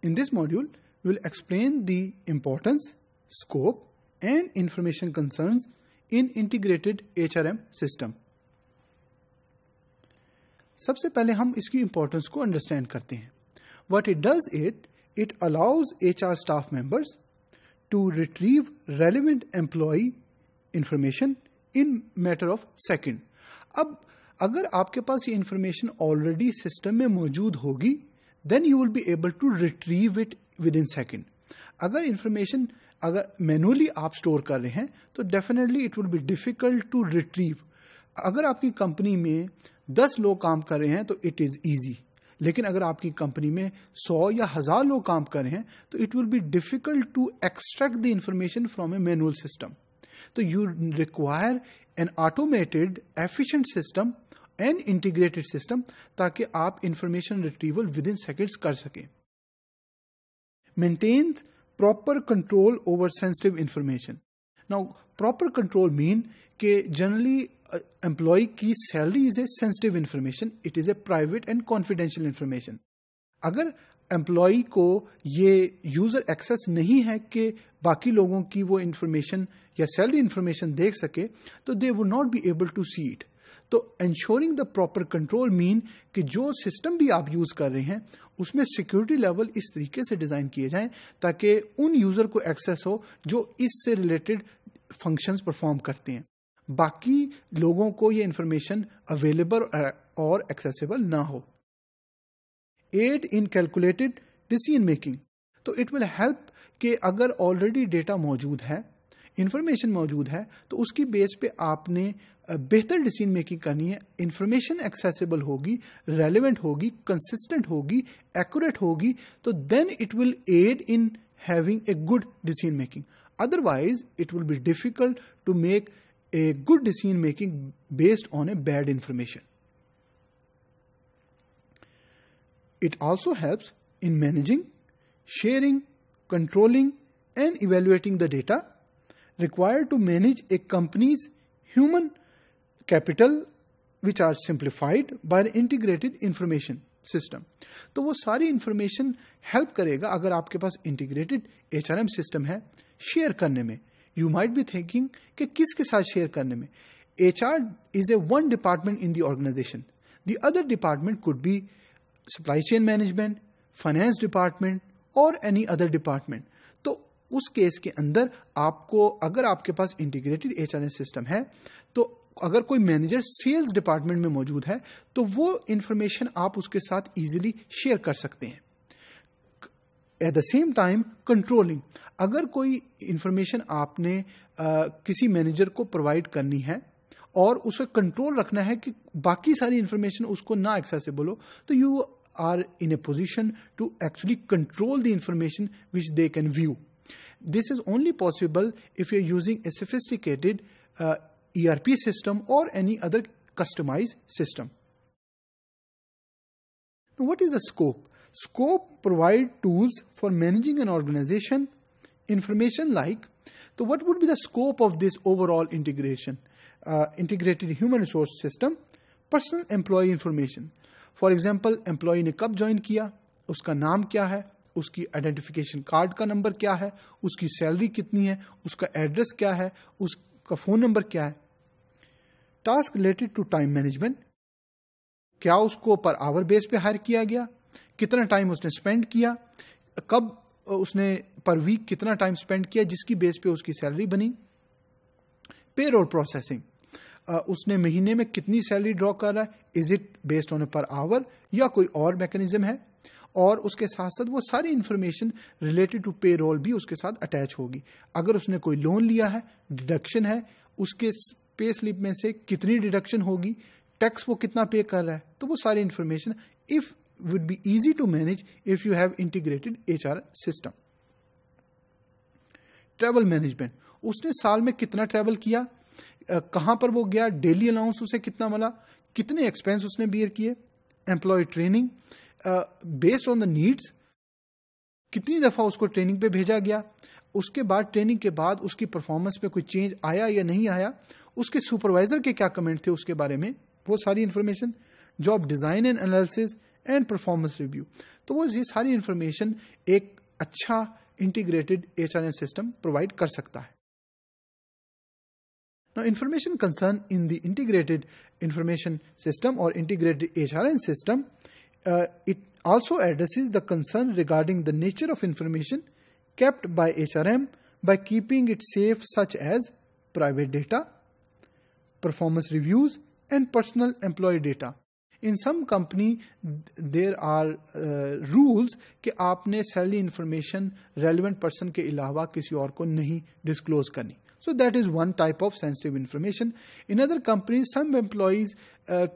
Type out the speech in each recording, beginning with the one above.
In this module, we will explain the importance, scope, and information concerns in integrated HRM system. सबसे पहले हम इसकी importance को understand करते हैं. What it does, it allows HR staff members to retrieve relevant employee information in matter of second. अब अगर आपके पास ये इंफॉर्मेशन ऑलरेडी सिस्टम में मौजूद होगी, then you will be able to retrieve it within second. अगर इंफॉर्मेशन अगर manually आप स्टोर कर रहे हैं तो definitely it will be difficult to retrieve. अगर आपकी कंपनी में 10 लोग काम कर रहे हैं तो इट इज ईजी, लेकिन अगर आपकी कंपनी में 100 या 1000 लोग काम कर रहे हैं तो it will be difficult to extract the information from a manual system. तो you require an automated efficient system and integrated system ताकि आप information retrieval within seconds कर सकें. Maintain proper control over sensitive information. Now, proper control mean कि generally employee की salary is a sensitive information. It is a private and confidential information. अगर employee को ये user access नहीं है कि बाकी लोगों की वो information या salary information देख सके, तो they would not be able to see it. तो ensuring the proper control mean कि जो सिस्टम भी आप यूज कर रहे हैं उसमें सिक्योरिटी लेवल इस तरीके से डिजाइन किए जाएं ताकि उन यूजर को एक्सेस हो जो इससे रिलेटेड फंक्शंस परफॉर्म करते हैं, बाकी लोगों को ये इंफॉर्मेशन अवेलेबल और एक्सेसिबल ना हो. एड इन कैलकुलेटेड डिसीजन मेकिंग. तो इट विल हेल्प कि अगर ऑलरेडी डेटा मौजूद है, इंफॉर्मेशन मौजूद है, तो उसकी बेस पे आपने बेहतर डिसीजन मेकिंग करनी है. इंफॉर्मेशन एक्सेसिबल होगी, रेलेवेंट होगी, कंसिस्टेंट होगी, एक्यूरेट होगी, तो then it will aid in having a good decision making. Otherwise it will be difficult to make a good decision making based on a bad information. It also helps in managing, sharing, controlling and evaluating the data required to manage a company's human capital which are simplified by the integrated information system. तो वो सारी information help करेगा अगर आपके पास integrated HRM system है share करने में. You might be thinking कि किसके साथ शेयर करने में. HR is a one department in the organization. The other department could be supply chain management, finance department or any other department. तो उस केस के अंदर आपको अगर आपके पास इंटीग्रेटेड HRM सिस्टम है तो अगर कोई मैनेजर सेल्स डिपार्टमेंट में मौजूद है तो वो इंफॉर्मेशन आप उसके साथ इजीली शेयर कर सकते हैं. At the same time controlling. अगर कोई इंफॉर्मेशन आपने किसी मैनेजर को प्रोवाइड करनी है और उसे कंट्रोल रखना है कि बाकी सारी इंफॉर्मेशन उसको ना एक्सेसिबल हो, तो you are in a position to actually control the information which they can view. This is only possible if you're using a sophisticated ERP system or any other customized system. Now, what is the scope? Scope provide tools for managing an organization, information like. So what would be the scope of this overall integration? Integrated human resource system, personal employee information. For example, employee ने कब join किया, उसका नाम क्या है, उसकी identification card का number क्या है, उसकी सैलरी कितनी है, उसका एड्रेस क्या है, उसका फोन नंबर क्या है. Task related to time management. क्या उसको पर आवर बेस पे हायर किया गया, कितना टाइम उसने स्पेंड किया, कब उसने पर वीक कितना टाइम स्पेंड किया जिसकी बेस पे उसकी सैलरी बनी. Payroll processing. उसने महीने में कितनी सैलरी ड्रॉ कर रहा है, is it based on A per hour या कोई और मैकेनिज्म है. और उसके साथ साथ वो सारी इंफॉर्मेशन रिलेटेड टू पे रोल भी उसके साथ अटैच होगी. अगर उसने कोई लोन लिया है, डिडक्शन है, उसके पे स्लिप में से कितनी डिडक्शन होगी, टैक्स वो कितना पे कर रहा है, तो वो सारी information if would be easy to manage if you have integrated HR system. Travel management. उसने साल में कितना ट्रैवल किया, कहां पर वो गया, डेली अलाउंस उसे कितना मिला, कितने एक्सपेंस उसने बियर किए. Employ training. Based on the needs कितनी दफा उसको ट्रेनिंग पे भेजा गया, उसके बाद ट्रेनिंग के बाद उसकी परफॉर्मेंस में कोई चेंज आया या नहीं आया, उसके सुपरवाइजर के क्या कमेंट थे उसके बारे में, वो सारी information. Job design and analysis and performance review. तो वो ये सारी इंफॉर्मेशन एक अच्छा इंटीग्रेटेड HRM सिस्टम प्रोवाइड कर सकता है. Now, information concern in the integrated information system or integrated HRM system, it also addresses the concern regarding the nature of information kept by HRM by keeping it safe, such as private data, performance reviews, and personal employee data. In some company, there are rules कि आपने salary information relevant person के अलावा किसी और को नहीं disclose करनी. So that is one type of sensitive information. In other companies, some employees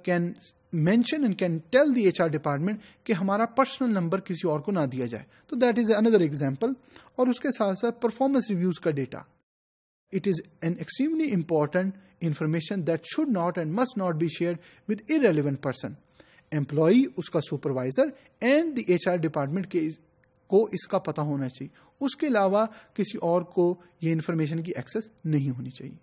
can mention and can tell the HR department कि हमारा पर्सनल नंबर किसी और को ना दिया जाए. तो that is another example. और उसके साथ साथ परफॉर्मेंस रिव्यूज का data. It is an extremely important information that should not and must not be shared with irrelevant person. Employee, उसका supervisor and the HR department को इसका पता होना चाहिए. उसके अलावा किसी और को ये इंफॉर्मेशन की एक्सेस नहीं होनी चाहिए.